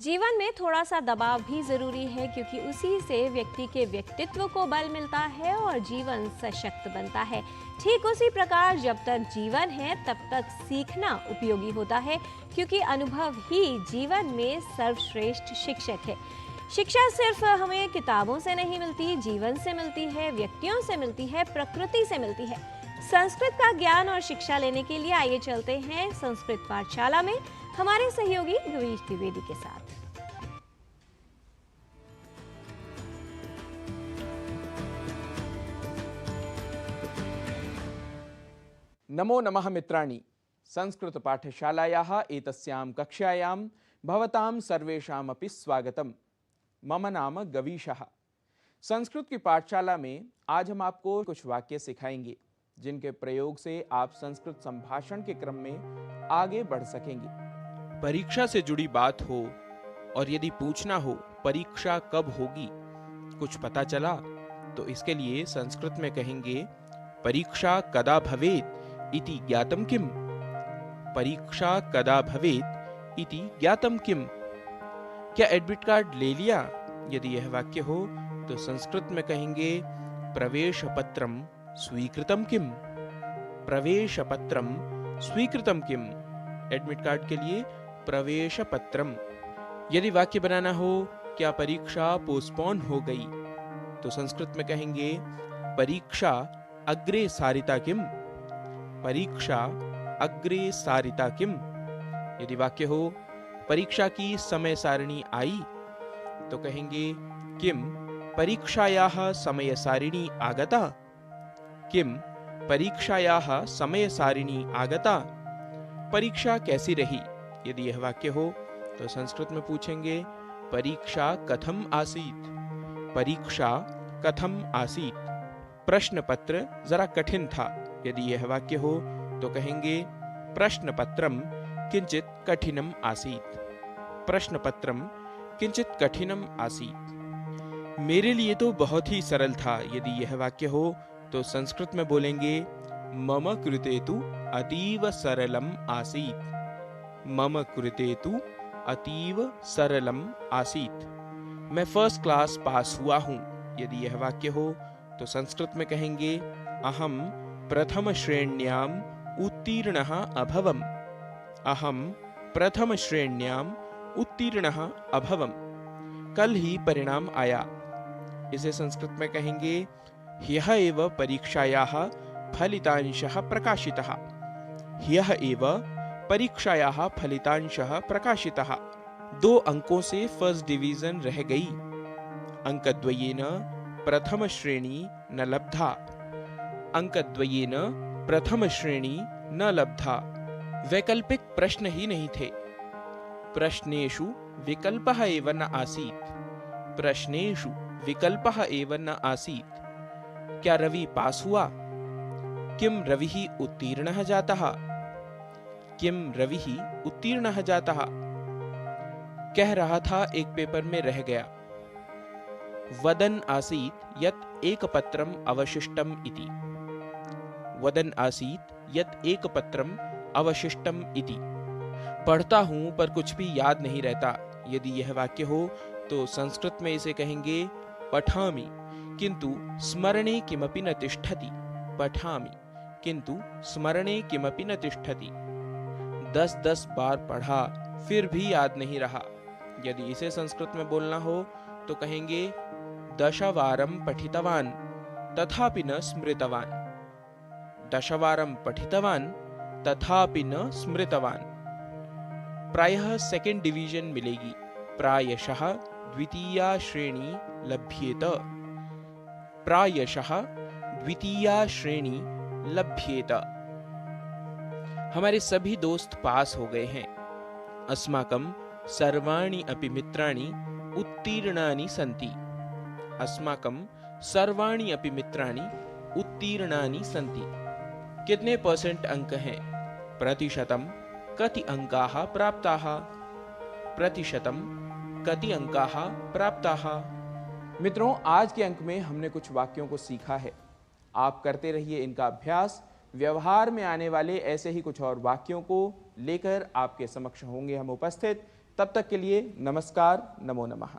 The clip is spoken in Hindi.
जीवन में थोड़ा सा दबाव भी जरूरी है क्योंकि उसी से व्यक्ति के व्यक्तित्व को बल मिलता है और जीवन सशक्त बनता है। ठीक उसी प्रकार जब तक जीवन है तब तक सीखना उपयोगी होता है क्योंकि अनुभव ही जीवन में सर्वश्रेष्ठ शिक्षक है। शिक्षा सिर्फ हमें किताबों से नहीं मिलती, जीवन से मिलती है, व्यक्तियों से मिलती है, प्रकृति से मिलती है। संस्कृत का ज्ञान और शिक्षा लेने के लिए आइए चलते हैं संस्कृत पाठशाला में हमारे सहयोगी गवीश द्विवेदी के साथ। नमो नमः मित्राणि। संस्कृत पाठशालायाः एतस्यां कक्षायां भवतां सर्वेषामपि स्वागतम्। मम नाम गवीशः। संस्कृत की पाठशाला में आज हम आपको कुछ वाक्य सिखाएंगे जिनके प्रयोग से आप संस्कृत संभाषण के क्रम में आगे बढ़ सकेंगे। परीक्षा से जुड़ी बात हो और यदि पूछना हो परीक्षा कब होगी, कुछ पता चला तो इसके लिए संस्कृत में कहेंगे परीक्षा कदा भवेत् इति ज्ञातम किम। परीक्षा कदा भवेत् इति ज्ञातम किम। क्या एडमिट कार्ड ले लिया? यदि यह वाक्य हो तो संस्कृत में कहेंगे प्रवेश पत्रम स्वीकृतम किम। प्रवेश पत्रम स्वीकृतम किम। एडमिट कार्ड के लिए प्रवेश पत्रम। यदि वाक्य बनाना हो क्या परीक्षा पोस्टपोन हो गई तो संस्कृत में कहेंगे परीक्षा अग्रे सारिता किम। परीक्षा अग्रे सारिता किम। यदि वाक्य हो परीक्षा की समय सारिणी आई तो कहेंगे किम परीक्षायाः समय सारिणी आगता। किम परीक्षायाः समय सारिणी आगता। परीक्षा कैसी रही? यदि यह वाक्य हो तो संस्कृत में पूछेंगे परीक्षा कथम आसीत्। परीक्षा कथम आसीत्। प्रश्न पत्र जरा कठिन था। यदि यह वाक्य हो तो कहेंगे प्रश्न पत्रम किंचित कठिनम आसीत्। प्रश्न पत्रम किंचित कठिनम आसीत्। मेरे लिए तो बहुत ही सरल था। यदि यह वाक्य हो तो संस्कृत में बोलेंगे मम कृते तु अतीव सरलम आसीत्। मम कृते तु अतीव सरलम आसीत्। मैं फर्स्ट क्लास पास हुआ हूँ। यदि यह वाक्य हो तो संस्कृत में कहेंगे अहम प्रथम श्रेण्याम उत्तीर्णः अभवम्। अहम प्रथम श्रेण्याम उत्तीर्णः अभवम्। कल ही परिणाम आया। इसे संस्कृत में कहेंगे ह्यः एव परीक्षायाः फलितांशः प्रकाशितः। ह्यः एव परीक्षायाः फलितांशः प्रकाशितः। 2 अंकों से फर्स्ट डिवीजन रह गई। अंकद्वयेन प्रथम श्रेणी न लब्धा। अंकद्वयेन प्रथम श्रेणी न लब्धा। वैकल्पिक प्रश्न ही नहीं थे। प्रश्नेषु विकल्पः एव न आसीत्। प्रश्नेषु विकल्पः एव न आसीत्। क्या रवि पास हुआ? किम रविः उत्तीर्णः जातः। किम रविः उत्तीर्णः जातः। कह रहा था एक पेपर में रह गया। वदन् आसीत् यत् एकपत्रम् अवशिष्टम् इति। वदन् आसीत् यत् एकपत्रम् अवशिष्टम् इति। पढ़ता हूं पर कुछ भी याद नहीं रहता। यदि यह वाक्य हो तो संस्कृत में इसे कहेंगे पठामि किंतु स्मरणे किमपि न तिष्ठति। पठामि किंतु स्मरणे किमपि न तिष्ठति। 10 बार पढ़ा फिर भी याद नहीं रहा। यदि इसे संस्कृत में बोलना हो तो कहेंगे दशवारं पठितवान् तथापि न स्मृतवान्। दशवारं पठितवान् तथापि न स्मृतवान्। प्रायः सेकंड डिवीजन मिलेगी। प्रायशः द्वितीया श्रेणी लभ्येत। प्रायशः द्वितीया श्रेणी लभ्येत। हमारे सभी दोस्त पास हो गए हैं। अस्माकं सर्वाणि अपि मित्राणि उत्तीर्णानि सन्ति। अस्माकं सर्वाणि अपि मित्राणि उत्तीर्णानि सन्ति। कितने परसेंट अंक हैं? प्रतिशतम कति अंकाः प्राप्ताः। प्रतिशतम कति अंकाः प्राप्ताः। मित्रों, आज के अंक में हमने कुछ वाक्यों को सीखा है। आप करते रहिए इनका अभ्यास। व्यवहार में आने वाले ऐसे ही कुछ और वाक्यों को लेकर आपके समक्ष होंगे हम उपस्थित। तब तक के लिए नमस्कार, नमो नमः।